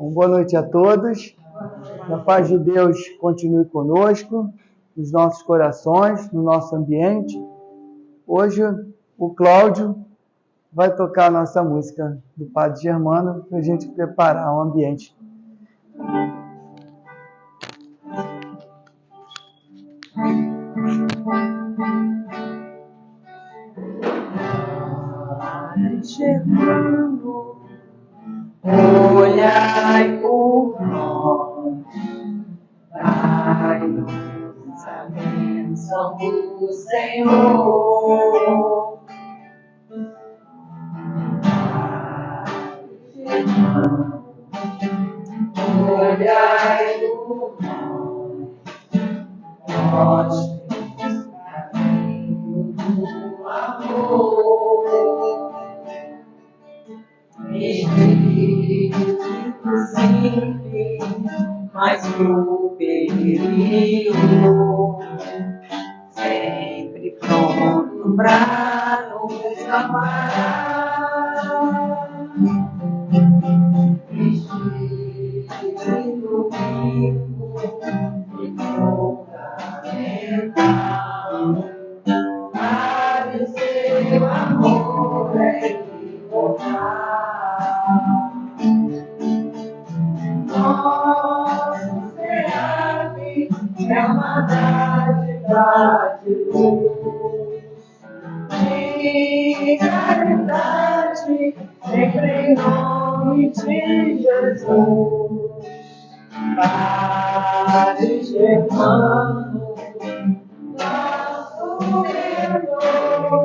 Boa noite a todos. A paz de Deus continue conosco, nos nossos corações, no nosso ambiente. Hoje o Cláudio vai tocar a nossa música do Padre Germano para a gente preparar o ambiente. Germano, olhai por nós, dai-nos a bênção do Senhor. Germano, olhai por nós, temos caminho do amor. Espírito simples, mas no perigo, sempre pronto pra nos amar. Espírito vivo e fundamental, para o seu amor é imortal. Nosso Senhor é uma dádiva de luz, de caridade, sempre em nome de Jesus. Padre Germano, nosso Redentor,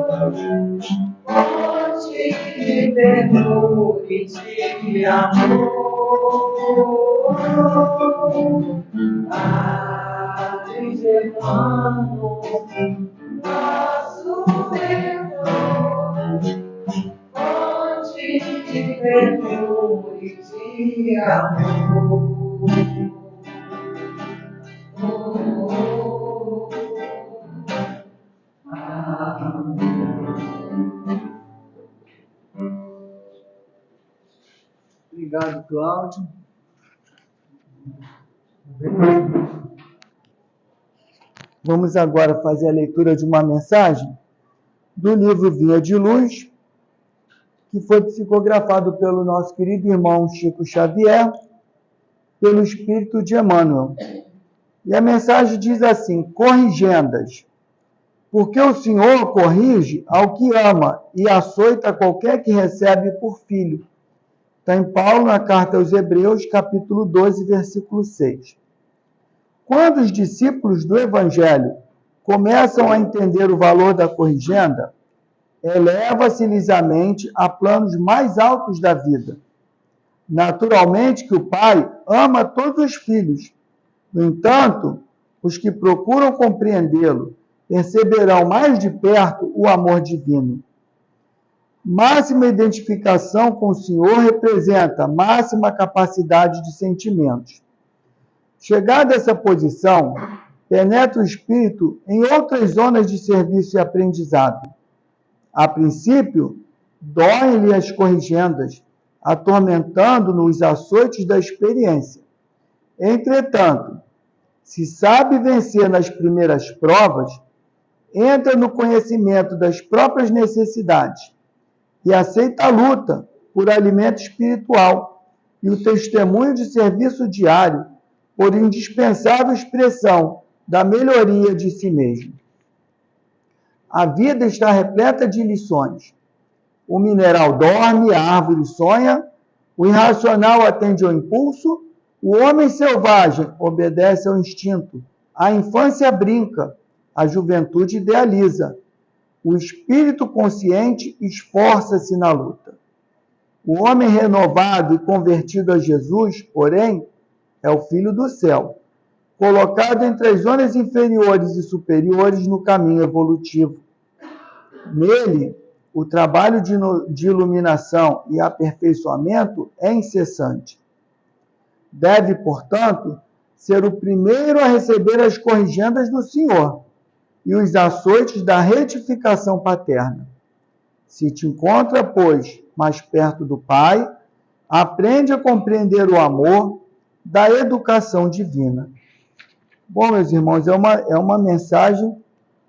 fonte de ternura e de amor. Padre Germano, nosso Redentor, fonte de ternura e de amor. Obrigado, Cláudio. Vamos agora fazer a leitura de uma mensagem do livro Vinha de Luz, que foi psicografado pelo nosso querido irmão Chico Xavier, pelo Espírito de Emmanuel. E a mensagem diz assim: corrigendas, porque o Senhor corrige ao que ama e açoita qualquer que recebe por filho. Está em Paulo, na carta aos Hebreus, capítulo 12, versículo 6. Quando os discípulos do Evangelho começam a entender o valor da corrigenda, eleva-se-lhes a mente a planos mais altos da vida. Naturalmente que o Pai ama todos os filhos. No entanto, os que procuram compreendê-lo perceberão mais de perto o amor divino. Máxima identificação com o Senhor representa máxima capacidade de sentimentos. Chegada a essa posição, penetra o espírito em outras zonas de serviço e aprendizado. A princípio, doem-lhe as corrigendas, atormentando-no os açoites da experiência. Entretanto, se sabe vencer nas primeiras provas, entra no conhecimento das próprias necessidades e aceita a luta por alimento espiritual e o testemunho de serviço diário por indispensável expressão da melhoria de si mesmo. A vida está repleta de lições. O mineral dorme, a árvore sonha, o irracional atende ao impulso, o homem selvagem obedece ao instinto, a infância brinca, a juventude idealiza. O espírito consciente esforça-se na luta. O homem renovado e convertido a Jesus, porém, é o filho do céu, colocado entre as zonas inferiores e superiores no caminho evolutivo. Nele, o trabalho de iluminação e aperfeiçoamento é incessante. Deve, portanto, ser o primeiro a receber as corrigendas do Senhor e os açoites da retificação paterna. Se te encontra, pois, mais perto do Pai, aprende a compreender o amor da educação divina. Bom, meus irmãos, é uma mensagem,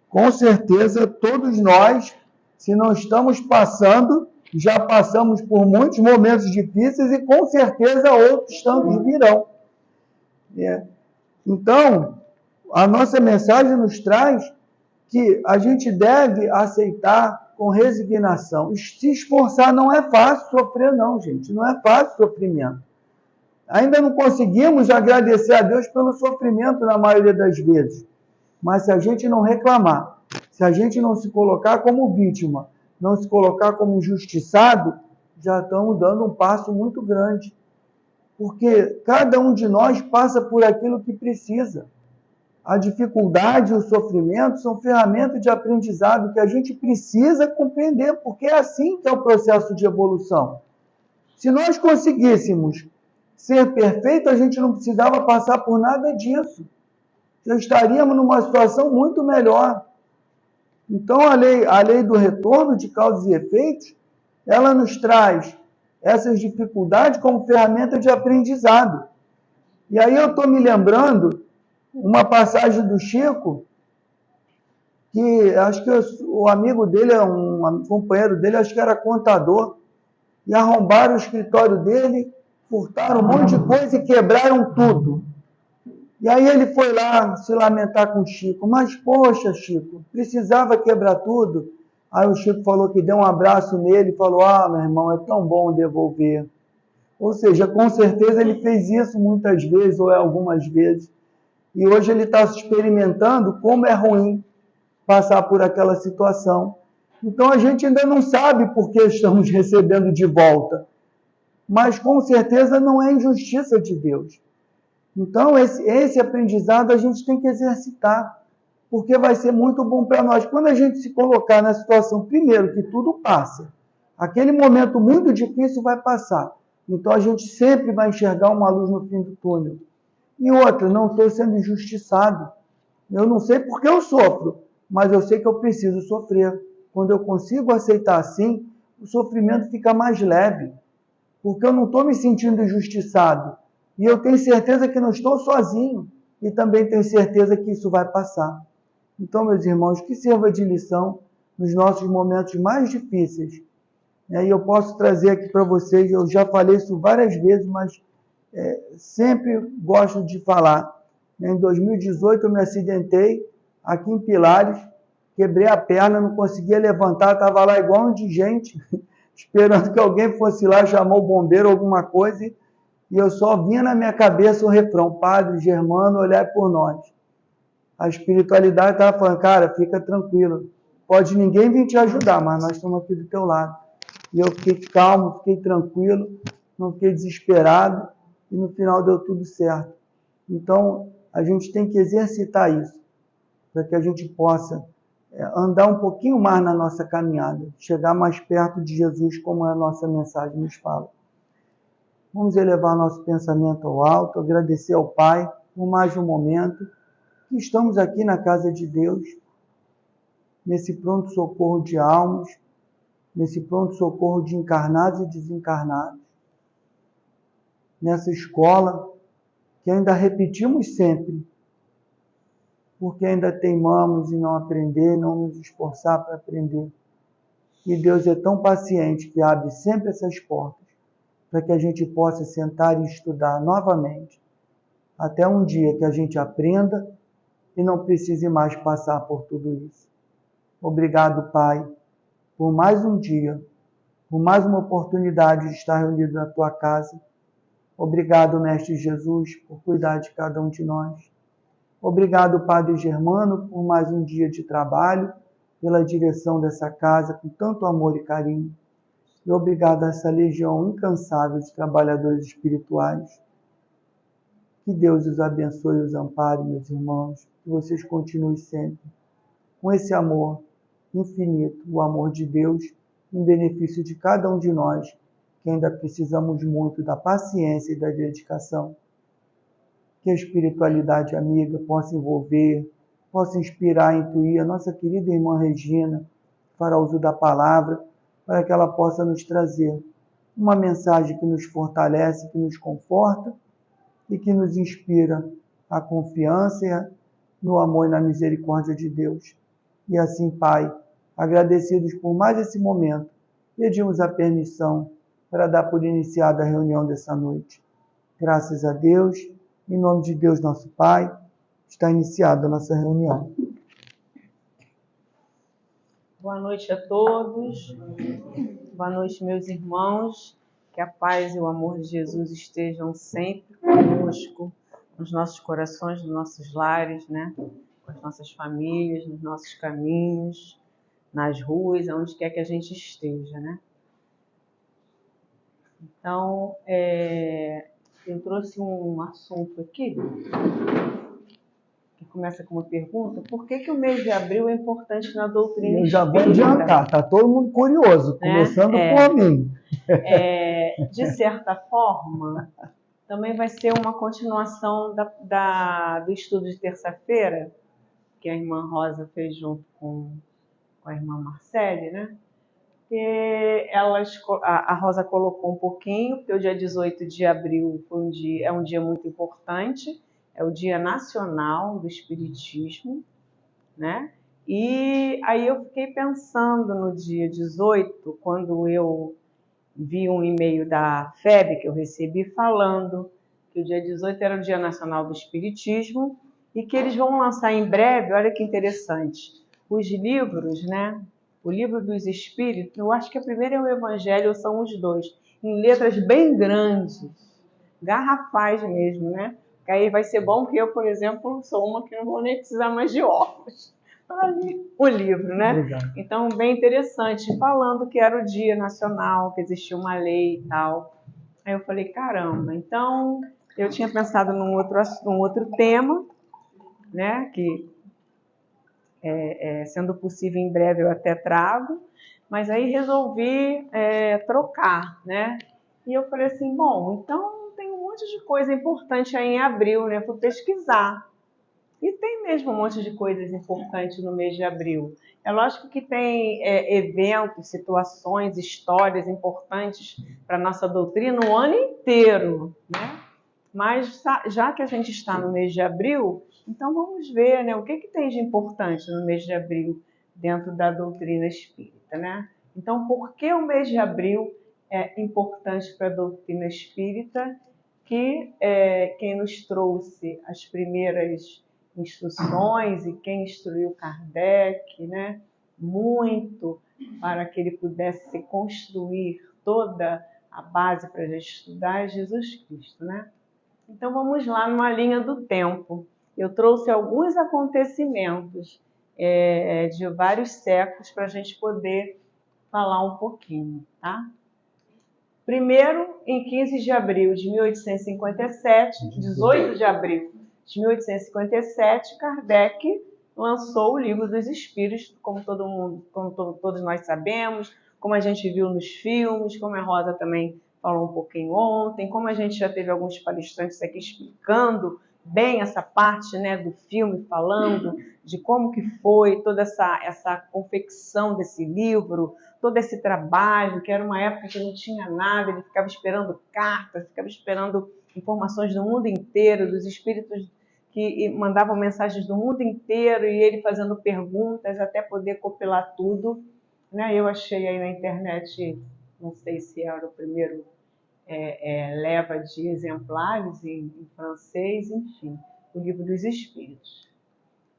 com certeza, todos nós, se não estamos passando, já passamos por muitos momentos difíceis e com certeza outros tantos virão. Então, a nossa mensagem nos traz que a gente deve aceitar com resignação. Se esforçar não é fácil, sofrer não, gente. Não é fácil sofrimento. Ainda não conseguimos agradecer a Deus pelo sofrimento na maioria das vezes. Mas se a gente não reclamar, se a gente não se colocar como vítima, não se colocar como injustiçado, já estamos dando um passo muito grande. Porque cada um de nós passa por aquilo que precisa. A dificuldade e o sofrimento são ferramentas de aprendizado que a gente precisa compreender, porque é assim que é o processo de evolução. Se nós conseguíssemos ser perfeitos, a gente não precisava passar por nada disso. Já estaríamos numa situação muito melhor. Então, a lei do retorno de causas e efeitos, ela nos traz essas dificuldades como ferramenta de aprendizado. E aí eu estou me lembrando uma passagem do Chico, que acho que o amigo dele, um companheiro dele, acho que era contador, e arrombaram o escritório dele, furtaram um monte de coisa e quebraram tudo. E aí ele foi lá se lamentar com o Chico, mas poxa, Chico, precisava quebrar tudo? Aí o Chico falou que deu um abraço nele e falou, meu irmão, é tão bom devolver. Ou seja, com certeza ele fez isso muitas vezes, ou algumas vezes. E hoje ele está experimentando como é ruim passar por aquela situação. Então a gente ainda não sabe por que estamos recebendo de volta. Mas com certeza não é injustiça de Deus. Então esse aprendizado a gente tem que exercitar. Porque vai ser muito bom para nós. Quando a gente se colocar na situação, primeiro, que tudo passa. Aquele momento muito difícil vai passar. Então a gente sempre vai enxergar uma luz no fim do túnel. E outra, não estou sendo injustiçado. Eu não sei porque eu sofro, mas eu sei que eu preciso sofrer. Quando eu consigo aceitar assim, o sofrimento fica mais leve. Porque eu não estou me sentindo injustiçado. E eu tenho certeza que não estou sozinho. E também tenho certeza que isso vai passar. Então, meus irmãos, que sirva de lição nos nossos momentos mais difíceis. E eu posso trazer aqui para vocês, eu já falei isso várias vezes, mas sempre gosto de falar. Em 2018 eu me acidentei aqui em Pilares, quebrei a perna, não conseguia levantar, estava lá igual um de gente, esperando que alguém fosse lá, chamou o bombeiro, alguma coisa, e eu só vinha na minha cabeça o refrão, Padre Germano, olhai por nós. A espiritualidade estava falando, cara, fica tranquilo, pode ninguém vir te ajudar, mas nós estamos aqui do teu lado. E eu fiquei calmo, fiquei tranquilo, não fiquei desesperado, e no final deu tudo certo. Então, a gente tem que exercitar isso, para que a gente possa andar um pouquinho mais na nossa caminhada, chegar mais perto de Jesus, como a nossa mensagem nos fala. Vamos elevar nosso pensamento ao alto, agradecer ao Pai por mais um momento, que estamos aqui na casa de Deus, nesse pronto-socorro de almas, nesse pronto-socorro de encarnados e desencarnados, nessa escola que ainda repetimos sempre, porque ainda teimamos em não aprender, não nos esforçar para aprender. E Deus é tão paciente que abre sempre essas portas para que a gente possa sentar e estudar novamente, até um dia que a gente aprenda e não precise mais passar por tudo isso. Obrigado, Pai, por mais um dia, por mais uma oportunidade de estar reunido na Tua casa. Obrigado, Mestre Jesus, por cuidar de cada um de nós. Obrigado, Padre Germano, por mais um dia de trabalho, pela direção dessa casa com tanto amor e carinho. E obrigado a essa legião incansável de trabalhadores espirituais. Que Deus os abençoe e os ampare, meus irmãos. Que vocês continuem sempre com esse amor infinito, o amor de Deus, em benefício de cada um de nós, que ainda precisamos muito da paciência e da dedicação. Que a espiritualidade amiga possa envolver, possa inspirar e intuir a nossa querida irmã Regina, que fará uso da palavra, para que ela possa nos trazer uma mensagem que nos fortalece, que nos conforta e que nos inspira a confiança no amor e na misericórdia de Deus. E assim, Pai, agradecidos por mais esse momento, pedimos a permissão para dar por iniciada a reunião dessa noite. Graças a Deus, em nome de Deus nosso Pai, está iniciada a nossa reunião. Boa noite a todos. Boa noite, meus irmãos. Que a paz e o amor de Jesus estejam sempre conosco, nos nossos corações, nos nossos lares, né? Com as nossas famílias, nos nossos caminhos, nas ruas, aonde quer que a gente esteja, né? Então, eu trouxe um assunto aqui, que começa com uma pergunta: por que o mês de abril é importante na doutrina Eu já vou espírita? adiantar, está todo mundo curioso, começando por mim. De certa forma, também vai ser uma continuação do estudo de terça-feira, que a irmã Rosa fez junto com a irmã Marcele, né? Que a Rosa colocou um pouquinho, porque o dia 18 de abril é um dia muito importante, é o Dia Nacional do Espiritismo, né? E aí eu fiquei pensando no dia 18, quando eu vi um e-mail da FEB que eu recebi falando que o dia 18 era o Dia Nacional do Espiritismo e que eles vão lançar em breve, olha que interessante, os livros, né? O Livro dos Espíritos, eu acho que a primeira é o Evangelho, ou são os dois, em letras bem grandes, garrafais mesmo, né? Que aí vai ser bom, porque eu, por exemplo, sou uma que não vou nem precisar mais de óculos para ler o livro, né? Obrigado. Então, bem interessante, falando que era o Dia Nacional, que existia uma lei e tal. Aí eu falei, caramba, então eu tinha pensado num outro tema, né? Que, sendo possível, em breve eu até trago, mas aí resolvi trocar, né? E eu falei assim, bom, então tem um monte de coisa importante aí em abril, né? Fui pesquisar. E tem mesmo um monte de coisas importantes no mês de abril. É lógico que tem eventos, situações, histórias importantes para a nossa doutrina o ano inteiro, né? Mas já que a gente está no mês de abril, então vamos ver, né, o que tem de importante no mês de abril dentro da doutrina espírita, né? Então, por que o mês de abril é importante para a doutrina espírita? Que quem nos trouxe as primeiras instruções e quem instruiu Kardec, né, muito para que ele pudesse construir toda a base para a gente estudar é Jesus Cristo, né? Então vamos lá numa linha do tempo. Eu trouxe alguns acontecimentos de vários séculos para a gente poder falar um pouquinho, tá? Primeiro, em 15 de abril de 1857, 18 de abril de 1857, Kardec lançou o Livro dos Espíritos, como todos nós sabemos, como a gente viu nos filmes, como a Rosa também falou um pouquinho ontem, como a gente já teve alguns palestrantes aqui explicando bem essa parte, né, do filme, falando de como que foi toda essa confecção desse livro, todo esse trabalho, que era uma época que não tinha nada, ele ficava esperando cartas, ficava esperando informações do mundo inteiro, dos espíritos que mandavam mensagens do mundo inteiro, e ele fazendo perguntas até poder compilar tudo, né? Eu achei aí na internet, não sei se era o primeiro leva de exemplares em francês, enfim, o Livro dos Espíritos.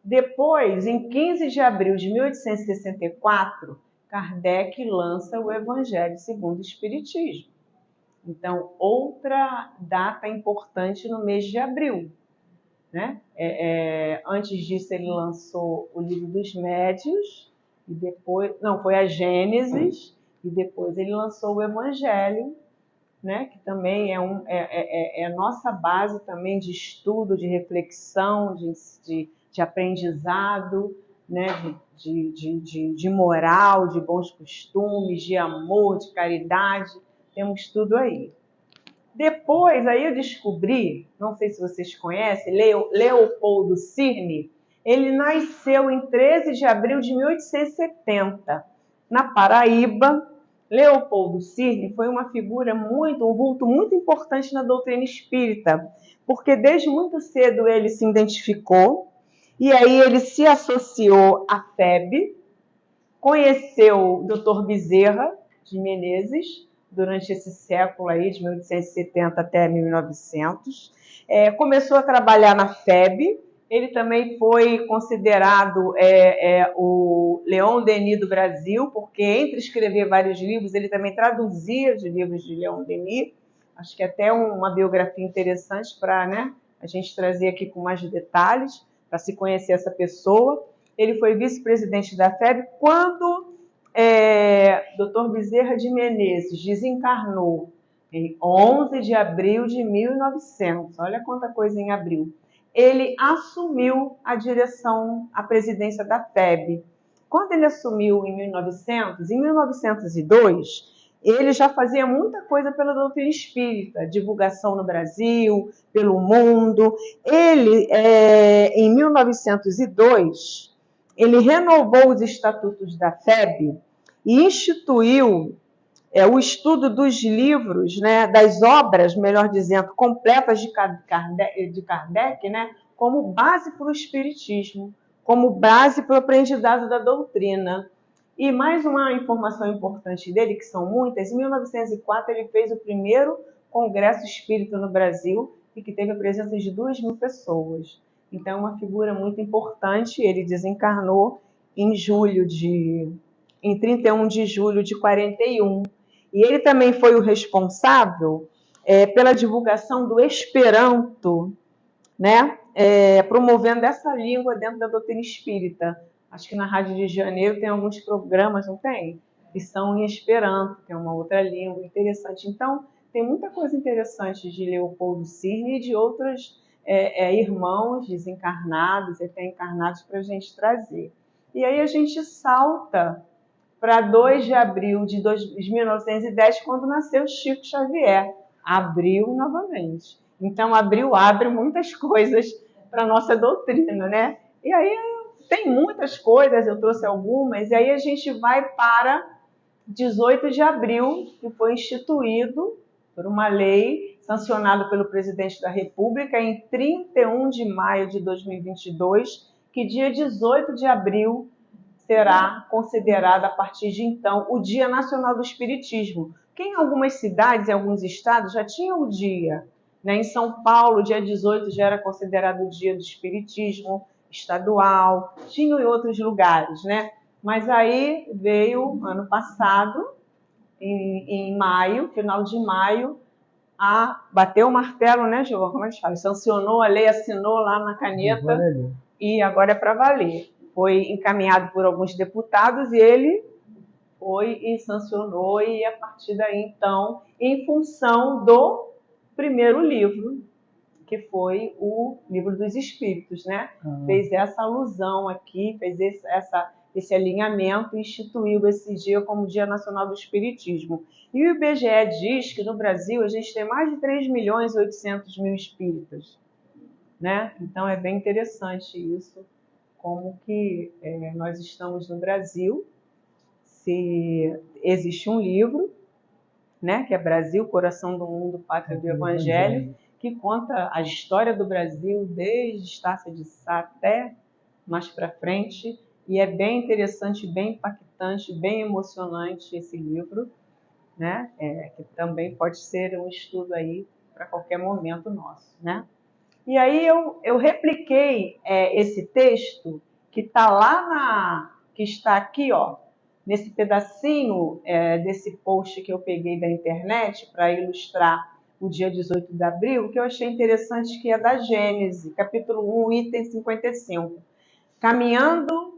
Depois, em 15 de abril de 1864, Kardec lança o Evangelho segundo o Espiritismo. Então, outra data importante no mês de abril, né? Antes disso, ele lançou o Livro dos Médiuns, e depois, não, foi a Gênesis, e depois ele lançou o Evangelho, né? Que também é a nossa base também de estudo, de reflexão, de aprendizado, né? de moral, de bons costumes, de amor, de caridade, temos tudo aí. Depois, aí eu descobri, não sei se vocês conhecem, Leopoldo Cirne, ele nasceu em 13 de abril de 1870, na Paraíba, Leopoldo Cirne foi uma figura um vulto muito importante na doutrina espírita, porque desde muito cedo ele se identificou, e aí ele se associou à FEB, conheceu o Dr. Bezerra de Menezes durante esse século aí, de 1870 até 1900. Começou a trabalhar na FEB. Ele também foi considerado o Leon Denis do Brasil, porque entre escrever vários livros, ele também traduzia os livros de Leon Denis. Acho que até uma biografia interessante para, né, a gente trazer aqui com mais detalhes, para se conhecer essa pessoa. Ele foi vice-presidente da FEB quando Dr. Bezerra de Menezes desencarnou em 11 de abril de 1900. Olha quanta coisa em abril. Ele assumiu a direção, a presidência da FEB. Quando ele assumiu em 1902, ele já fazia muita coisa pela doutrina espírita, divulgação no Brasil, pelo mundo. Ele, em 1902, ele renovou os estatutos da FEB e instituiu o estudo dos livros, né, das obras, melhor dizendo, completas de Kardec, né, como base para o espiritismo, como base para o aprendizado da doutrina. E mais uma informação importante dele, que são muitas, em 1904 ele fez o primeiro congresso espírita no Brasil e que teve a presença de 2.000 pessoas. Então é uma figura muito importante. Ele desencarnou em 31 de julho de 41. E ele também foi o responsável pela divulgação do Esperanto, né? Promovendo essa língua dentro da doutrina espírita. Acho que na Rádio de Janeiro tem alguns programas, não tem? Que são em Esperanto, que é uma outra língua interessante. Então, tem muita coisa interessante de Leopoldo Cirne e de outros irmãos desencarnados e até encarnados para a gente trazer. E aí a gente salta para 2 de abril de 1910, quando nasceu Chico Xavier. Abril novamente. Então, abril abre muitas coisas para a nossa doutrina, né? E aí tem muitas coisas, eu trouxe algumas, e aí a gente vai para 18 de abril, que foi instituído por uma lei sancionada pelo presidente da República em 31 de maio de 2022, que dia 18 de abril será considerado, a partir de então, o Dia Nacional do Espiritismo, que em algumas cidades, em alguns estados, já tinha o dia. Né? Em São Paulo, dia 18 já era considerado o Dia do Espiritismo estadual, tinha em outros lugares, né? Mas aí veio, ano passado, em maio, final de maio, bateu o martelo, né, João? Como é que fala? Sancionou a lei, assinou lá na caneta e agora é para valer. Foi encaminhado por alguns deputados e ele foi e sancionou, e a partir daí, então, em função do primeiro livro, que foi o Livro dos Espíritos, né? Fez essa alusão aqui, fez esse alinhamento e instituiu esse dia como Dia Nacional do Espiritismo. E o IBGE diz que no Brasil a gente tem mais de 3.800.000 espíritas, né? Então é bem interessante isso, como que nós estamos no Brasil. Se existe um livro, né, que é Brasil, Coração do Mundo, Pátria do Evangelho, que conta a história do Brasil desde Estácio de Sá até mais para frente, e é bem interessante, bem impactante, bem emocionante esse livro, né, que também pode ser um estudo aí para qualquer momento nosso, né? E aí eu repliquei esse texto que está que está aqui, ó, nesse pedacinho desse post que eu peguei da internet para ilustrar o dia 18 de abril, que eu achei interessante, que é da Gênesis, capítulo 1, item 55. Caminhando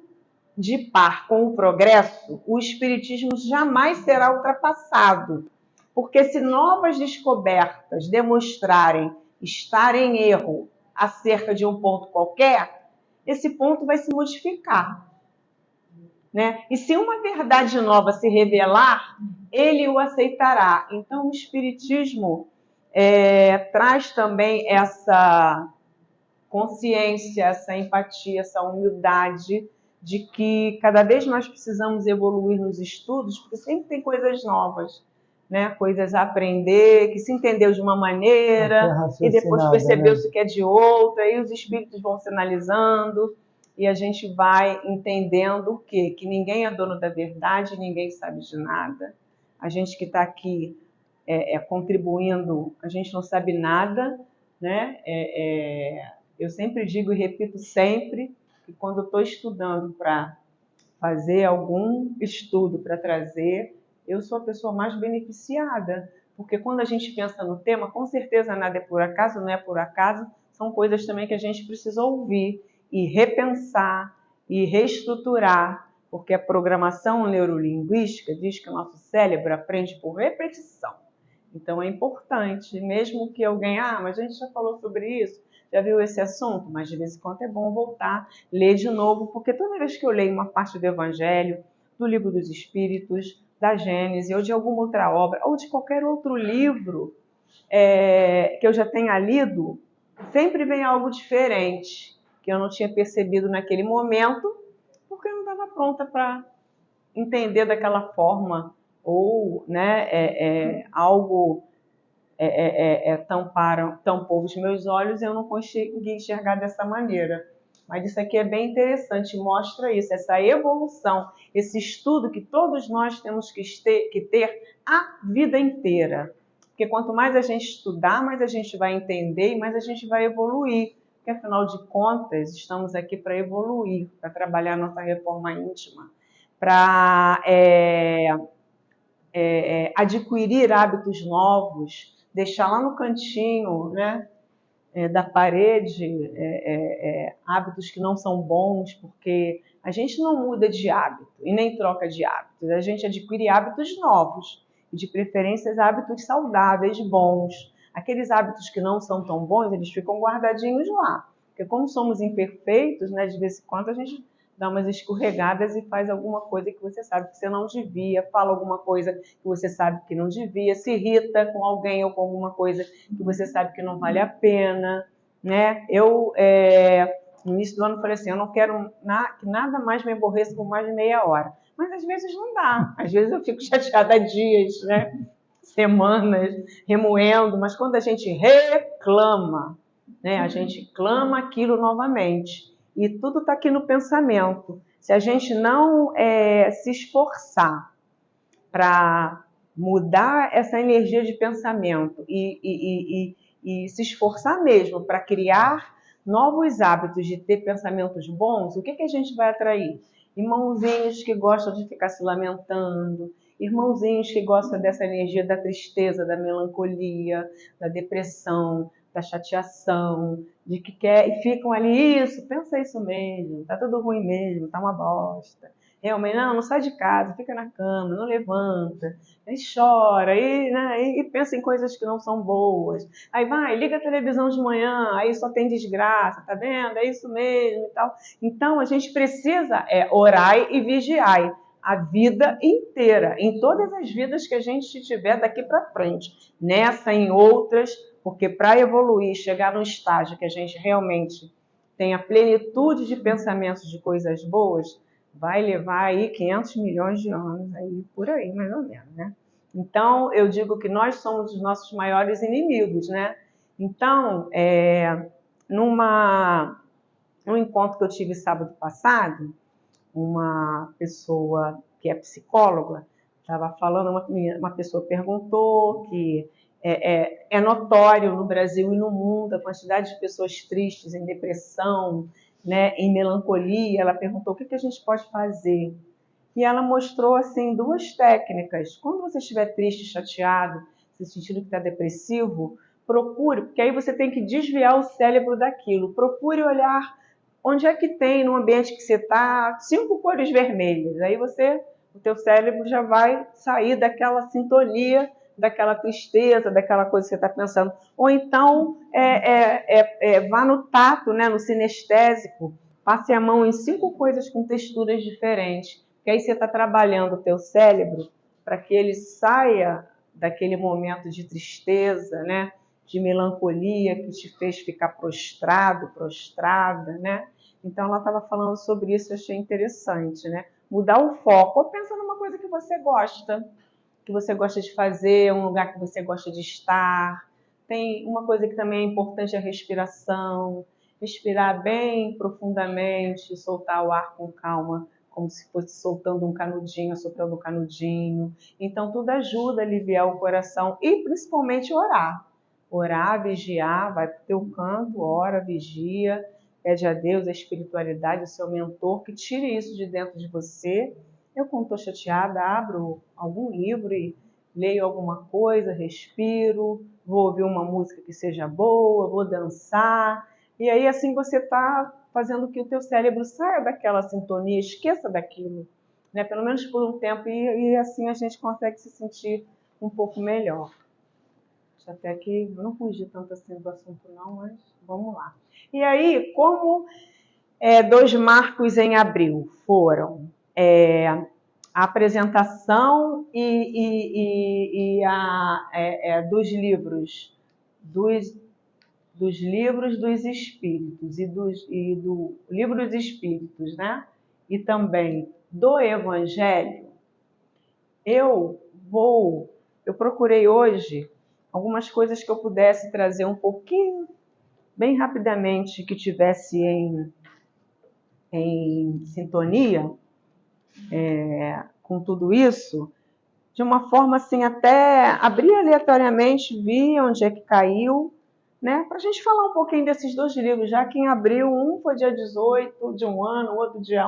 de par com o progresso, o espiritismo jamais será ultrapassado, porque se novas descobertas demonstrarem estar em erro acerca de um ponto qualquer, esse ponto vai se modificar. Né? E se uma verdade nova se revelar, ele o aceitará. Então, o Espiritismo traz também essa consciência, essa empatia, essa humildade de que cada vez mais precisamos evoluir nos estudos, porque sempre tem coisas novas, né? Coisas a aprender, que se entendeu de uma maneira e depois percebeu-se, né, que é de outra, e os espíritos vão sinalizando e a gente vai entendendo o quê? Que ninguém é dono da verdade, ninguém sabe de nada. A gente que está aqui contribuindo, a gente não sabe nada, né? Eu sempre digo e repito sempre que quando eu estou estudando para fazer algum estudo para trazer, eu sou a pessoa mais beneficiada, porque quando a gente pensa no tema, com certeza nada é por acaso, não é por acaso, são coisas também que a gente precisa ouvir e repensar e reestruturar, porque a programação neurolinguística diz que o nosso cérebro aprende por repetição. Então é importante, mesmo que alguém, mas a gente já falou sobre isso, já viu esse assunto, mas de vez em quando é bom voltar, ler de novo, porque toda vez que eu leio uma parte do Evangelho, do Livro dos Espíritos, da Gênese, ou de alguma outra obra, ou de qualquer outro livro que eu já tenha lido, sempre vem algo diferente, que eu não tinha percebido naquele momento, porque eu não estava pronta para entender daquela forma, ou, né, algo tampou os meus olhos e eu não consegui enxergar dessa maneira. Mas isso aqui é bem interessante, mostra isso, essa evolução, esse estudo que todos nós temos que ter a vida inteira. Porque quanto mais a gente estudar, mais a gente vai entender e mais a gente vai evoluir. Porque, afinal de contas, estamos aqui para evoluir, para trabalhar a nossa reforma íntima, para adquirir hábitos novos, deixar lá no cantinho, né, da parede hábitos que não são bons, porque a gente não muda de hábito e nem troca de hábitos, a gente adquire hábitos novos, e de preferência hábitos saudáveis, bons. Aqueles hábitos que não são tão bons, eles ficam guardadinhos lá, porque como somos imperfeitos, né, de vez em quando a gente dá umas escorregadas e faz alguma coisa que você sabe que você não devia, fala alguma coisa que você sabe que não devia, se irrita com alguém ou com alguma coisa que você sabe que não vale a pena, né? Eu, no início do ano, falei assim, eu não quero que nada mais me aborreça por mais de meia hora. Mas às vezes não dá, às vezes eu fico chateada há dias, né? Semanas, remoendo, mas quando a gente reclama, né? A gente clama aquilo novamente. E tudo está aqui no pensamento. Se a gente não se esforçar para mudar essa energia de pensamento e se esforçar mesmo para criar novos hábitos de ter pensamentos bons, o que a gente vai atrair? Irmãozinhos que gostam de ficar se lamentando, irmãozinhos que gostam dessa energia da tristeza, da melancolia, da depressão, da chateação, de que quer e ficam ali, pensa isso mesmo, tá tudo ruim mesmo, tá uma bosta. Realmente, não sai de casa, fica na cama, não levanta, aí chora, e pensa em coisas que não são boas. Aí vai, liga a televisão de manhã, aí só tem desgraça, tá vendo? É isso mesmo e tal. Então, a gente precisa orar e vigiar a vida inteira, em todas as vidas que a gente tiver daqui para frente, nessa, em outras, porque para evoluir, chegar num estágio que a gente realmente tenha plenitude de pensamentos de coisas boas, vai levar aí 500 milhões de anos, aí, por aí, mais ou menos, né? Então, eu digo que nós somos os nossos maiores inimigos, né? Então, num encontro que eu tive sábado passado, uma pessoa que é psicóloga estava falando, uma pessoa perguntou que é notório no Brasil e no mundo a quantidade de pessoas tristes, em depressão, né, em melancolia. Ela perguntou o que a gente pode fazer. E ela mostrou assim 2 técnicas. Quando você estiver triste, chateado, se sentindo que está depressivo, procure, porque aí você tem que desviar o cérebro daquilo. Procure olhar onde é que tem no ambiente que você está 5 cores vermelhas. Aí o teu cérebro já vai sair daquela sintonia, daquela tristeza, daquela coisa que você está pensando. Ou então vá no tato, né, no sinestésico, passe a mão em 5 coisas com texturas diferentes. Porque aí você está trabalhando o teu cérebro para que ele saia daquele momento de tristeza, né, de melancolia que te fez ficar prostrado, prostrada, né? Então, ela estava falando sobre isso, eu achei interessante, né? Mudar o foco. Ou pensa numa coisa que você gosta de fazer, um lugar que você gosta de estar. Tem uma coisa que também é importante, é a respiração. Respirar bem profundamente, soltar o ar com calma, como se fosse soltando um canudinho, soprando um canudinho. Então, tudo ajuda a aliviar o coração e, principalmente, orar. Orar, vigiar, vai para o teu canto, ora, vigia, pede a Deus, a espiritualidade, o seu mentor, que tire isso de dentro de você. Eu, quando estou chateada, abro algum livro e leio alguma coisa, respiro, vou ouvir uma música que seja boa, vou dançar. E aí, assim, você está fazendo que o teu cérebro saia daquela sintonia, esqueça daquilo, né? Pelo menos por um tempo, e assim a gente consegue se sentir um pouco melhor. Até que eu não fugi tanto assim do assunto não, mas vamos lá. E aí, como 2 marcos em abril foram a apresentação dos livros dos Espíritos e do Livro dos Espíritos, né? E também do Evangelho, eu procurei hoje algumas coisas que eu pudesse trazer um pouquinho, bem rapidamente, que tivesse em sintonia com tudo isso, de uma forma assim, até abrir aleatoriamente, vi onde é que caiu, né? Para a gente falar um pouquinho desses 2 livros, já que em abril, um foi dia 18 de um ano, o outro dia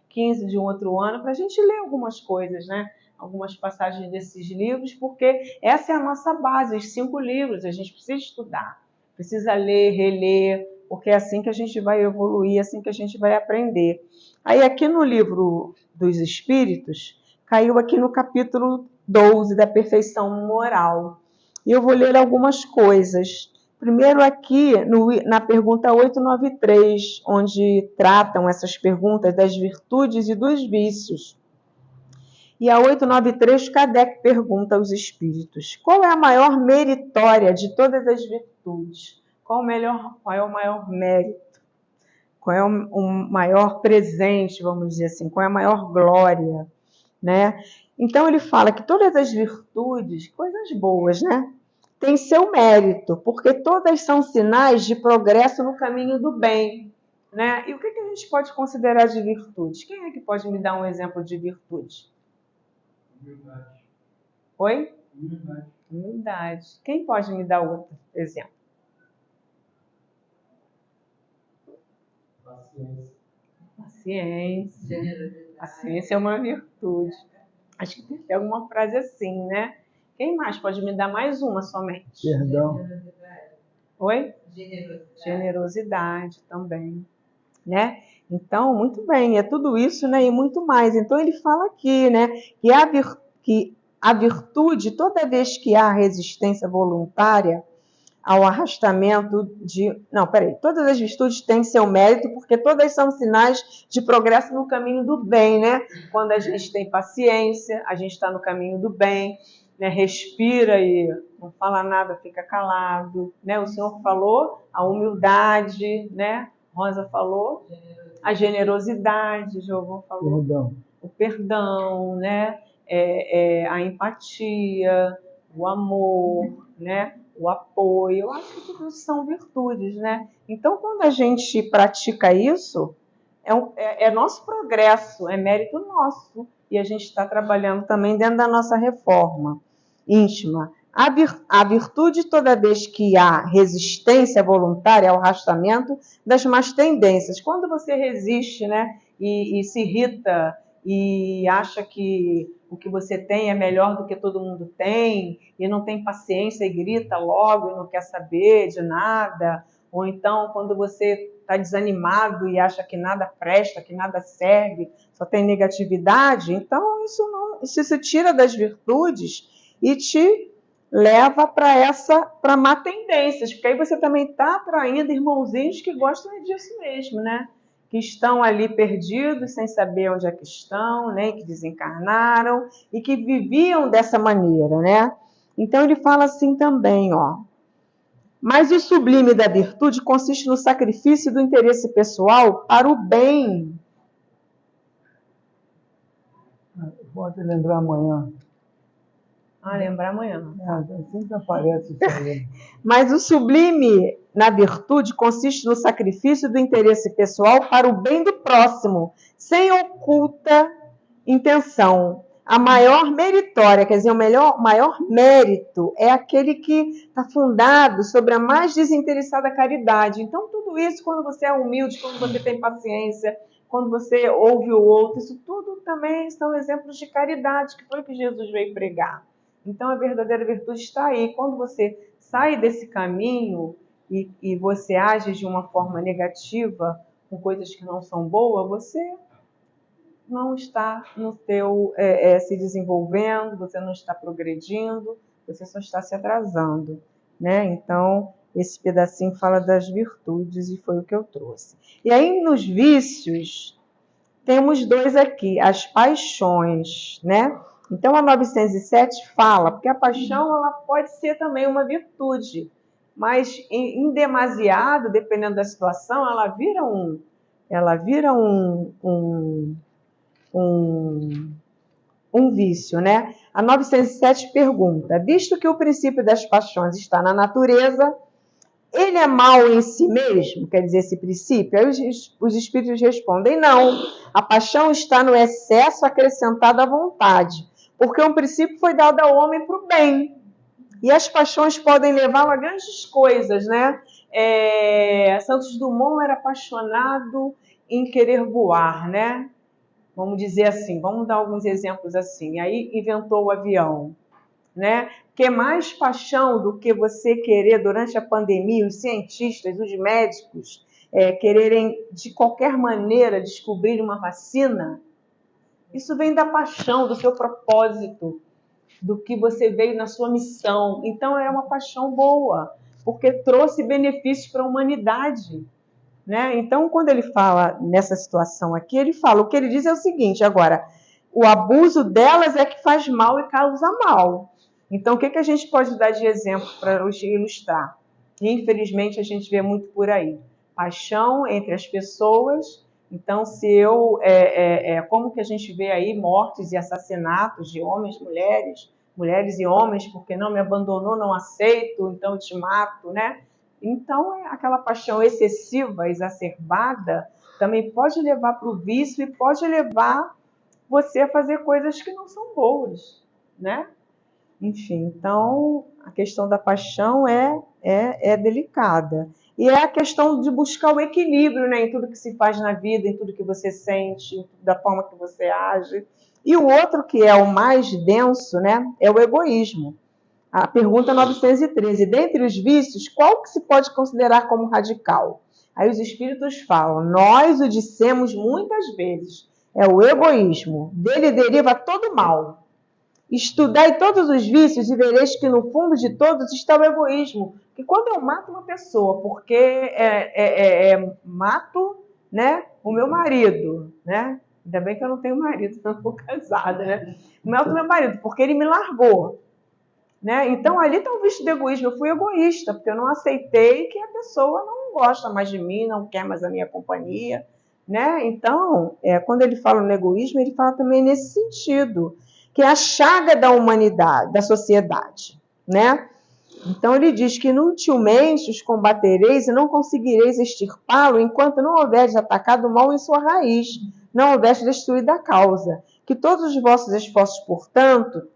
15 de um outro ano, para a gente ler algumas coisas, né? Algumas passagens desses livros, porque essa é a nossa base, os 5 livros, a gente precisa estudar, precisa ler, reler, porque é assim que a gente vai evoluir, é assim que a gente vai aprender. Aí aqui no Livro dos Espíritos, caiu aqui no capítulo 12 da perfeição moral. E eu vou ler algumas coisas. Primeiro aqui na pergunta 893, onde tratam essas perguntas das virtudes e dos vícios. E a 893, Kardec pergunta aos espíritos: qual é a maior meritória de todas as virtudes? Qual é o maior mérito? Qual é o maior presente, vamos dizer assim? Qual é a maior glória, né? Então ele fala que todas as virtudes, coisas boas, né, têm seu mérito, porque todas são sinais de progresso no caminho do bem, né? E o que a gente pode considerar de virtudes? Quem é que pode me dar um exemplo de virtude? Humildade. Oi? Humildade. Humildade. Quem pode me dar outro exemplo? Paciência. Paciência. Paciência é uma virtude. Acho que tem alguma frase assim, né? Quem mais pode me dar mais uma somente? Perdão. Oi? Generosidade também, né? Então, muito bem, é tudo isso, né? E muito mais. Então, ele fala aqui, né? Que a virtude, toda vez que há resistência voluntária ao arrastamento de... Não, peraí. Todas as virtudes têm seu mérito, porque todas são sinais de progresso no caminho do bem, né? Quando a gente tem paciência, a gente está no caminho do bem, né? Respira e não fala nada, fica calado, né? O Senhor falou a humildade, né? Rosa falou a generosidade, Giovão falou o perdão, né? A empatia, o amor, né? O apoio. Eu acho que tudo isso são virtudes, né? Então, quando a gente pratica isso, é nosso progresso, é mérito nosso. E a gente está trabalhando também dentro da nossa reforma íntima. A virtude, toda vez que há resistência voluntária ao arrastamento das más tendências. Quando você resiste, né, e se irrita e acha que o que você tem é melhor do que todo mundo tem, e não tem paciência e grita logo e não quer saber de nada, ou então quando você está desanimado e acha que nada presta, que nada serve, só tem negatividade, então isso se tira das virtudes e te leva para má tendências, porque aí você também está atraindo irmãozinhos que gostam disso mesmo, né? Que estão ali perdidos, sem saber onde é que estão, né? Que desencarnaram e que viviam dessa maneira, né? Então ele fala assim também, ó. Mas o sublime da virtude consiste no sacrifício do interesse pessoal para o bem. Pode lembrar amanhã. Lembrar amanhã. Sempre aparece isso aí. Mas o sublime na virtude consiste no sacrifício do interesse pessoal para o bem do próximo, sem oculta intenção. A maior meritória, quer dizer, o maior mérito é aquele que está fundado sobre a mais desinteressada caridade. Então, tudo isso, quando você é humilde, quando você tem paciência, quando você ouve o outro, isso tudo também são exemplos de caridade, que foi o que Jesus veio pregar. Então, a verdadeira virtude está aí. Quando você sai desse caminho e você age de uma forma negativa, com coisas que não são boas, você não está no teu, se desenvolvendo, você não está progredindo, você só está se atrasando, né? Então, esse pedacinho fala das virtudes e foi o que eu trouxe. E aí, nos vícios, temos dois aqui, as paixões, né? Então, a 907 fala, porque a paixão ela pode ser também uma virtude, mas em demasiado, dependendo da situação, ela vira um vício, né? A 907 pergunta, visto que o princípio das paixões está na natureza, ele é mau em si mesmo? Quer dizer, esse princípio? Aí os espíritos respondem, não. A paixão está no excesso acrescentado à vontade, porque um princípio foi dado ao homem para o bem. E as paixões podem levá-lo a grandes coisas, né? Santos Dumont era apaixonado em querer voar, né? Vamos dizer assim, vamos dar alguns exemplos assim. Aí inventou o avião, né? Que é mais paixão do que você querer, durante a pandemia, os cientistas, os médicos, quererem de qualquer maneira descobrir uma vacina. Isso vem da paixão, do seu propósito, do que você veio na sua missão. Então é uma paixão boa, porque trouxe benefícios para a humanidade, né? Então, quando ele fala nessa situação aqui, ele fala, o que ele diz é o seguinte, agora, o abuso delas é que faz mal e causa mal. Então, o que a gente pode dar de exemplo para ilustrar? Infelizmente, a gente vê muito por aí. Paixão entre as pessoas. Então, se eu... como que a gente vê aí mortes e assassinatos de homens, mulheres e homens, porque não me abandonou, não aceito, então eu te mato, né? Então, aquela paixão excessiva, exacerbada, também pode levar para o vício e pode levar você a fazer coisas que não são boas, né? Enfim, então, a questão da paixão é delicada. E é a questão de buscar o equilíbrio, né, em tudo que se faz na vida, em tudo que você sente, da forma que você age. E o outro, que é o mais denso, né, é o egoísmo. A pergunta 913. Dentre os vícios, qual que se pode considerar como radical? Aí os espíritos falam, nós o dissemos muitas vezes, é o egoísmo. Dele deriva todo mal. Estudai todos os vícios e vereis que no fundo de todos está o egoísmo. Que quando eu mato uma pessoa, porque mato, né, o meu marido, né? Ainda bem que eu não tenho marido, não estou casada, né? Mato o meu marido, porque ele me largou. Né? Então, ali está o vício do egoísmo. Eu fui egoísta, porque eu não aceitei que a pessoa não gosta mais de mim, não quer mais a minha companhia. Né? Então, quando ele fala no egoísmo, ele fala também nesse sentido, que é a chaga da humanidade, da sociedade. Né? Então, ele diz que inutilmente os combatereis e não conseguireis extirpá-lo enquanto não houveres atacado o mal em sua raiz, não houveres destruído a causa. Que todos os vossos esforços, portanto,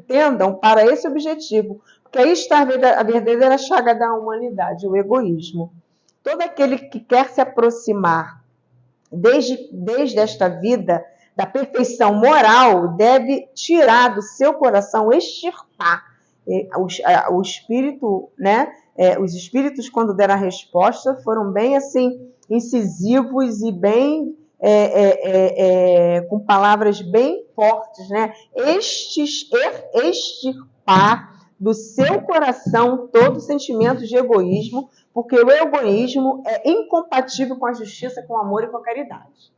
tendam para esse objetivo, porque aí está a verdadeira chaga da humanidade, o egoísmo. Todo aquele que quer se aproximar desde esta vida da perfeição moral deve tirar do seu coração, extirpar. O espírito, né? Os espíritos, quando deram a resposta, foram bem assim incisivos e bem com palavras bem fortes, né? Extirpar do seu coração todo sentimento de egoísmo, porque o egoísmo é incompatível com a justiça, com o amor e com a caridade.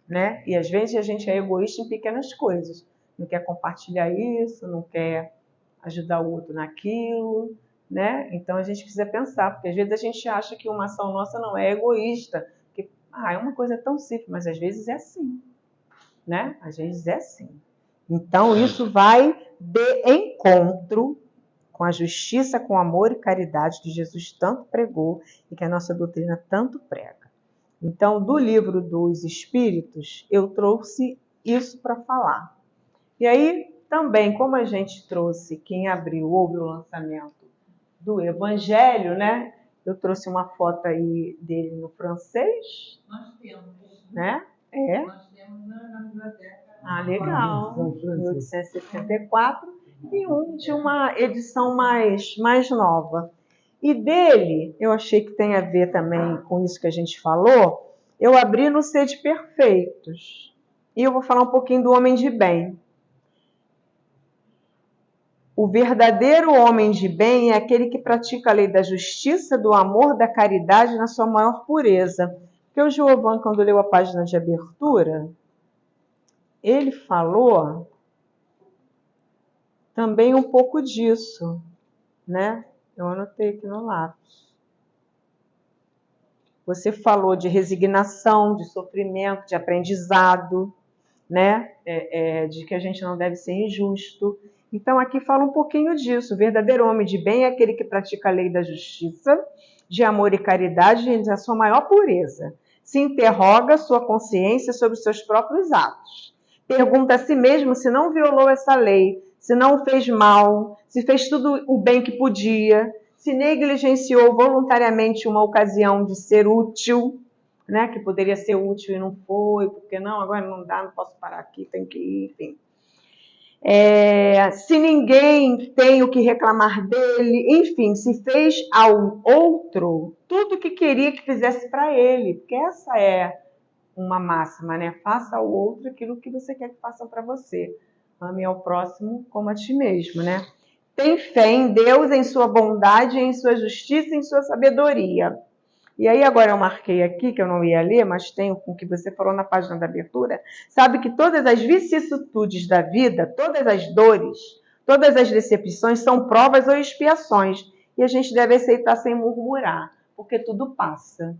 Né? E às vezes a gente é egoísta em pequenas coisas. Não quer compartilhar isso, não quer ajudar o outro naquilo, né? Então a gente precisa pensar, porque às vezes a gente acha que uma ação nossa não é egoísta, que é uma coisa tão simples, mas às vezes é assim, né? Às vezes é assim. Então isso vai de encontro com a justiça, com amor e caridade que Jesus tanto pregou e que a nossa doutrina tanto prega. Então, do livro dos Espíritos, eu trouxe isso para falar. E aí, também, como a gente trouxe, quem abriu, houve o lançamento do Evangelho, né? Eu trouxe uma foto aí dele no francês. Nós temos. Né? Nós temos na biblioteca. Ah, legal. 1864. E um de uma edição mais nova. E dele, eu achei que tem a ver também com isso que a gente falou, eu abri no Sede Perfeitos. E eu vou falar um pouquinho do homem de bem. O verdadeiro homem de bem é aquele que pratica a lei da justiça, do amor, da caridade na sua maior pureza. Porque o Giovanni, quando leu a página de abertura, ele falou também um pouco disso, né? Eu anotei aqui no lápis. Você falou de resignação, de sofrimento, de aprendizado, né? De que a gente não deve ser injusto. Então, aqui fala um pouquinho disso. O verdadeiro homem de bem é aquele que pratica a lei da justiça, de amor e caridade na sua maior pureza. Se interroga sua consciência sobre os seus próprios atos. Pergunta a si mesmo se não violou essa lei, se não fez mal, se fez tudo o bem que podia, se negligenciou voluntariamente uma ocasião de ser útil, né, que poderia ser útil e não foi, porque não, agora não dá, não posso parar aqui, tem que ir, enfim. Se ninguém tem o que reclamar dele, enfim, se fez ao outro tudo o que queria que fizesse para ele, porque essa é uma máxima, né? Faça ao outro aquilo que você quer que façam para você. Ame ao próximo como a ti mesmo, né? Tem fé em Deus, em sua bondade, em sua justiça, em sua sabedoria. E aí agora eu marquei aqui, que eu não ia ler, mas tenho com o que você falou na página da abertura, sabe que todas as vicissitudes da vida, todas as dores, todas as decepções são provas ou expiações. E a gente deve aceitar sem murmurar, porque tudo passa.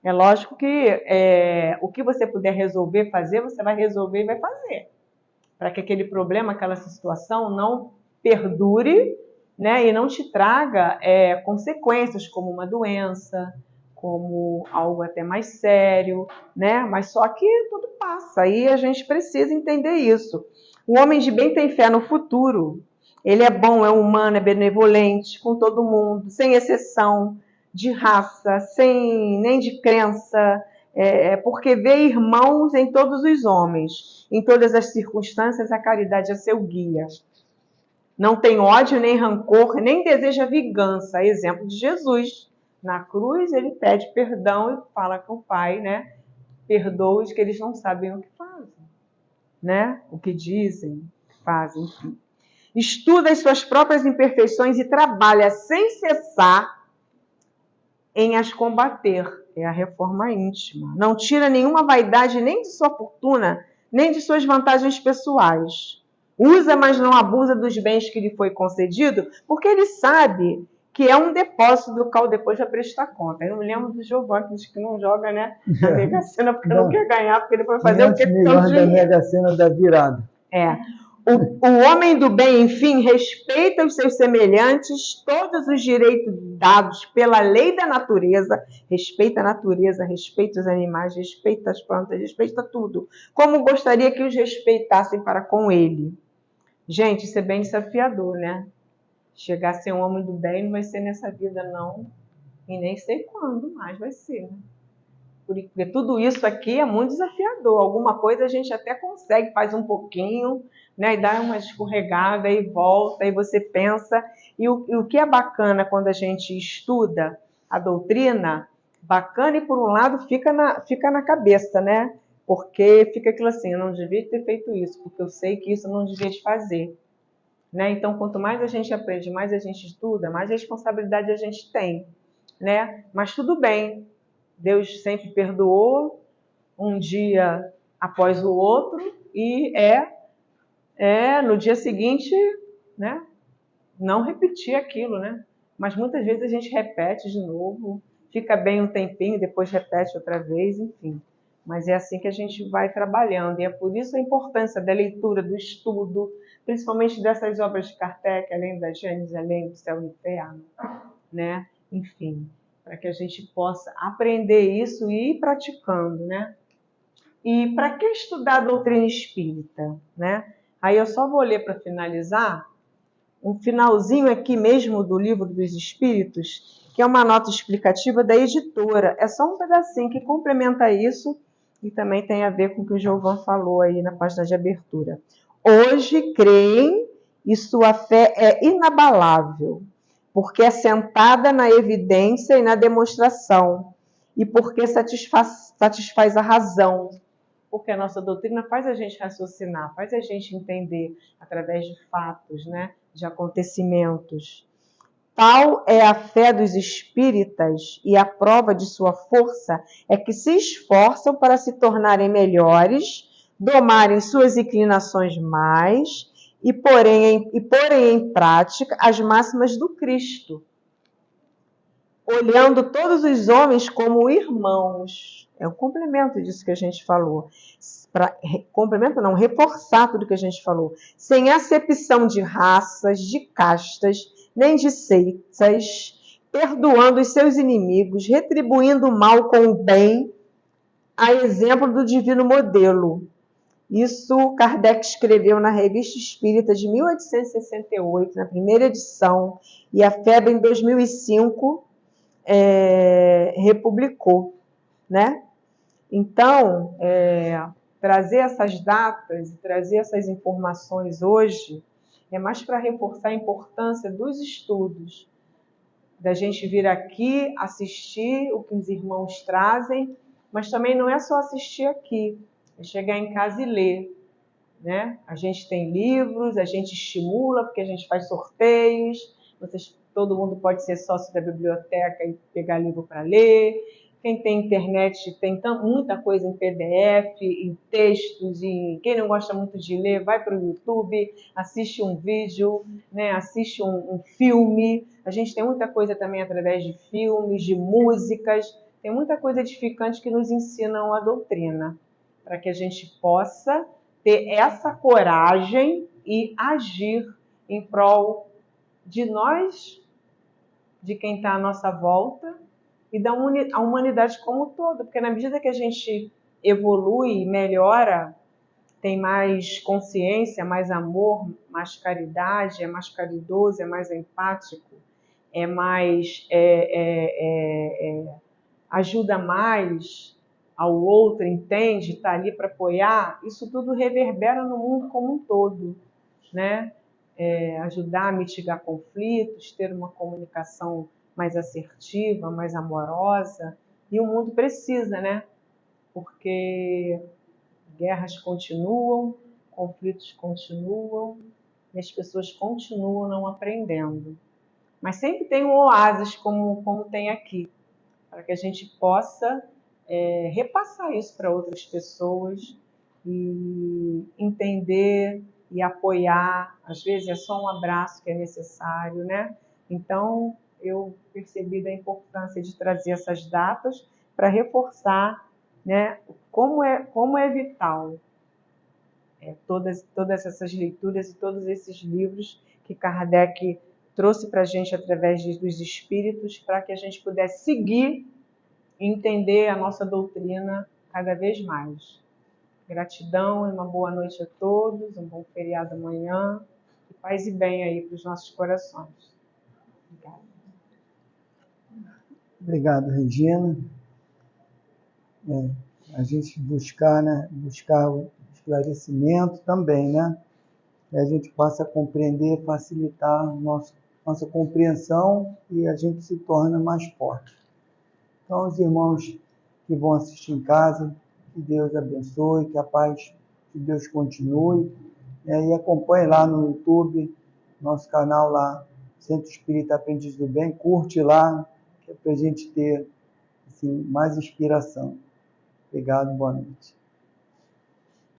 É lógico que o que você puder resolver fazer, você vai resolver e vai fazer. Para que aquele problema, aquela situação não perdure, né, e não te traga consequências como uma doença, como algo até mais sério, né? Mas só que tudo passa, aí a gente precisa entender isso. O homem de bem tem fé no futuro. Ele é bom, é humano, é benevolente com todo mundo, sem exceção de raça, nem de crença, porque vê irmãos em todos os homens. Em todas as circunstâncias, a caridade é seu guia. Não tem ódio, nem rancor, nem deseja vingança. Exemplo de Jesus. Na cruz, ele pede perdão e fala com o Pai, né? Perdoa-os que eles não sabem o que fazem, né? O que dizem, fazem, enfim. Estuda as suas próprias imperfeições e trabalha sem cessar em as combater. É a reforma íntima. Não tira nenhuma vaidade nem de sua fortuna, nem de suas vantagens pessoais. Usa, mas não abusa dos bens que lhe foi concedido, porque ele sabe que é um depósito do qual depois vai prestar conta. Eu me lembro do Giovanni, que diz que não joga, né, na Mega Sena porque não quer ganhar, porque ele vai fazer o que tanto dinheiro. Da Mega Sena da virada. O homem do bem, enfim, respeita os seus semelhantes, todos os direitos dados pela lei da natureza, respeita a natureza, respeita os animais, respeita as plantas, respeita tudo, como gostaria que os respeitassem para com ele. Gente, isso é bem desafiador, né? Chegar a ser um homem do bem não vai ser nessa vida, não, e nem sei quando mais vai ser, né? Porque tudo isso aqui é muito desafiador. Alguma coisa a gente até consegue, faz um pouquinho, né, e dá uma escorregada e volta, e você pensa. E o que é bacana quando a gente estuda a doutrina, bacana e por um lado fica na cabeça, né? Porque fica aquilo assim, eu não devia ter feito isso, porque eu sei que isso eu não devia fazer. Né? Então, quanto mais a gente aprende, mais a gente estuda, mais responsabilidade a gente tem. Né? Mas tudo bem, Deus sempre perdoou, um dia após o outro, e no dia seguinte, né, não repetir aquilo, né? mas muitas vezes a gente repete de novo, fica bem um tempinho, depois repete outra vez, enfim. Mas é assim que a gente vai trabalhando, e é por isso a importância da leitura, do estudo, principalmente dessas obras de Kardec, além da Gênesis, além do Céu e Inferno, né? Enfim, para que a gente possa aprender isso e ir praticando, né? E para que estudar a doutrina espírita, né? Aí eu só vou ler para finalizar um finalzinho aqui mesmo do Livro dos Espíritos, que é uma nota explicativa da editora. É só um pedacinho que complementa isso e também tem a ver com o que o Giovan falou aí na página de abertura. Hoje creem e sua fé é inabalável, porque é sentada na evidência e na demonstração, e porque satisfaz a razão, porque a nossa doutrina faz a gente raciocinar, faz a gente entender através de fatos, né, de acontecimentos. Tal é a fé dos espíritas, e a prova de sua força é que se esforçam para se tornarem melhores, domarem suas inclinações mais e porem em prática as máximas do Cristo, olhando todos os homens como irmãos. É um complemento disso que a gente falou. Complemento não, reforçar tudo que a gente falou. Sem acepção de raças, de castas, nem de seitas, perdoando os seus inimigos, retribuindo o mal com o bem, a exemplo do divino modelo. Isso Kardec escreveu na Revista Espírita de 1868, na primeira edição, e a FEB em 2005 republicou, né? Então, trazer essas datas, trazer essas informações hoje, é mais para reforçar a importância dos estudos, da gente vir aqui assistir o que os irmãos trazem, mas também não é só assistir aqui, é chegar em casa e ler, né? A gente tem livros, a gente estimula, porque a gente faz sorteios, todo mundo pode ser sócio da biblioteca e pegar livro para ler. Quem tem internet tem muita coisa em PDF, em textos, e quem não gosta muito de ler, vai para o YouTube, assiste um vídeo, né? Assiste um filme. A gente tem muita coisa também através de filmes, de músicas, tem muita coisa edificante que nos ensinam a doutrina, para que a gente possa ter essa coragem e agir em prol de nós, de quem está à nossa volta, e da humanidade como um todo, porque na medida que a gente evolui, melhora, tem mais consciência, mais amor, mais caridade, é mais caridoso, é mais empático, é mais ajuda mais ao outro, entende, está ali para apoiar, isso tudo reverbera no mundo como um todo, né? Ajudar a mitigar conflitos, ter uma comunicação mais assertiva, mais amorosa, e o mundo precisa, né? Porque guerras continuam, conflitos continuam, e as pessoas continuam não aprendendo. Mas sempre tem um oásis como tem aqui, para que a gente possa repassar isso para outras pessoas e entender e apoiar. Às vezes é só um abraço que é necessário, né? Então, eu percebi da importância de trazer essas datas para reforçar, né, como é vital todas essas leituras e todos esses livros que Kardec trouxe para a gente através dos espíritos, para que a gente pudesse seguir e entender a nossa doutrina cada vez mais. Gratidão e uma boa noite a todos, um bom feriado amanhã, e paz e bem aí para os nossos corações. Obrigada. Obrigado, Regina. A gente buscar o esclarecimento também, né? Que a gente possa compreender, facilitar nossa compreensão e a gente se torna mais forte. Então, os irmãos que vão assistir em casa, que Deus abençoe, que a paz de Deus continue, e acompanhe lá no YouTube, nosso canal lá, Centro Espírita Aprendiz do Bem, curte lá, que é para a gente ter assim, mais inspiração. Obrigado, boa noite.